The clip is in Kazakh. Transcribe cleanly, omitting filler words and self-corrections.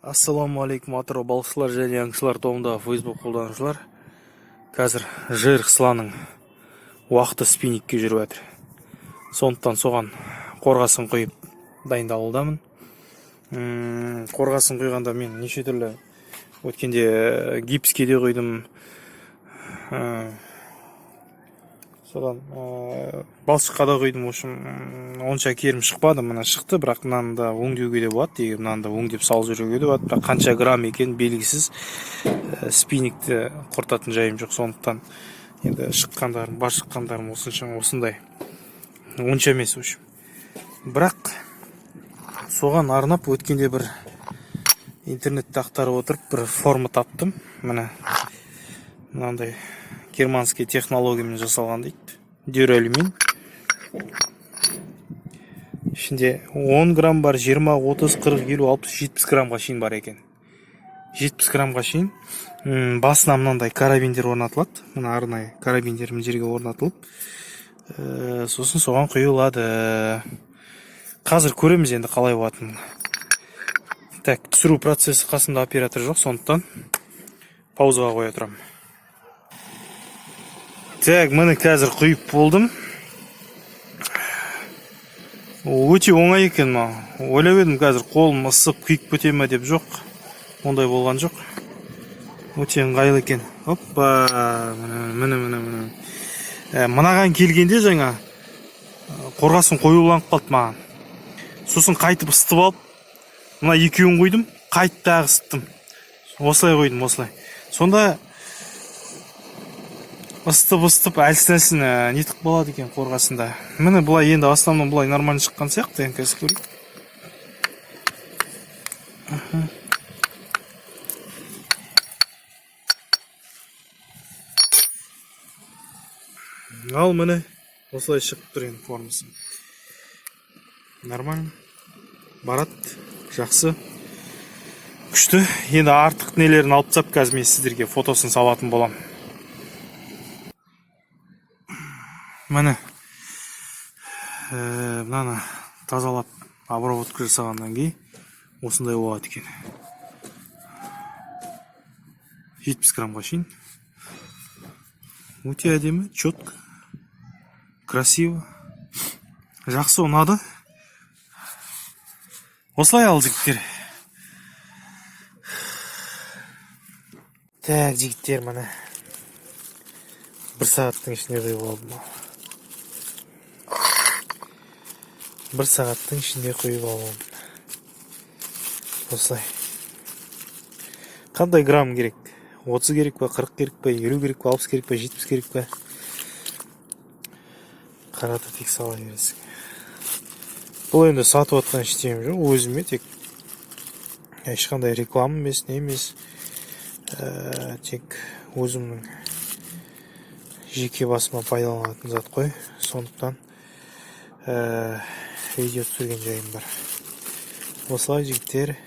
Ассалаумағалейкум атырау балықшылар және аңшылар тобындағы Facebook қолданушылар. Қазір жер қысыланың уақыты спиннингке жүріп жатыр. Сондықтан соған қорғасын құйып дайындалудамын. Қорғасын құйғанда мен неше түрлі өткенде гипске де құйдым. Содан балшыққа да құйдым. Онша керім шықпады, мына шықты, бірақ мынаны да өңдеуге де болады, мынаны да өңдеп салып жүруге де болады, бірақ қанша грамм екен белгісіз. Спиннингті құртатын жайым жоқ, сондықтан енді шыққандарым, бар шыққандарым осындай. Онша емес өшім. Бірақ соған арнап өткенде бір интернетті ақтарып отырып бір форма таптым. Міне мынандай германский технологиямен жасалған дейді. Дюралюмин. Ішінде 10 грамм бар, 20, 30, 40, 50, 60, 70 граммға шейін бар екен. 70 граммға шейін. Басына мынандай карабиндер орнатылады. Мына арнайы карабиндер жерге орнатылып, сосын соған құйылады. Қазір көреміз енді қалай болатынын. Так, түсіру процесі қасында оператор жоқ, сондықтан паузаға қоя тұрамын. Так, мені қазір құйып болдым. Өте оңай екен ма. Ойлап едім қазір қолым ысып күйіп кете ме деп, жоқ. Ондай болған жоқ. Өте ыңғайлы екен. Оппа, міне. Мынаған келгенде жаңа қорғасын қоюланып қалды маған. Сосын қайтып ысытып алып, мына екеуін қойдым, қайттағы ысыттым. Осылай қойдым, осылай. Сонда ыстып әлсін нетік болады екен қорғасында. Міне бұлай енді основном бұлай нормально шыққан сияқты, енді қазір көрейік. Ал міне осылай шығып тұр енді формасы. Нормально. Барат, жақсы. Күшті. Енді артық нелерін алып тастап, қазір мен сіздерге фотосын салатын болам. Міне мынаны тазалап обработка жасағаннан кейін осындай болады екен. 70 граммға шейін. Өте әдемі, четко, красиво. Жақсы, ұнады. Осылай ал жігіттер. Так, жігіттер, міне 1 сағаттың ішінде құйып алдым. 1 сағаттың ішінде құйып алдым. Осылай. Қандай грамм керек? 30 керек па, 40 керек па, 50 керек па, 60 керек па, 70 керек па? Қарата тек сала бересің. Бұл енді сатып атқан ештеңем жоқ, өзіме тек ешқандай реклама емес, не емес. Тек өзімнің жеке басыма пайдаланатын зат қой. Сондықтан видео түсірген жайым бар. Осылай жігіттер.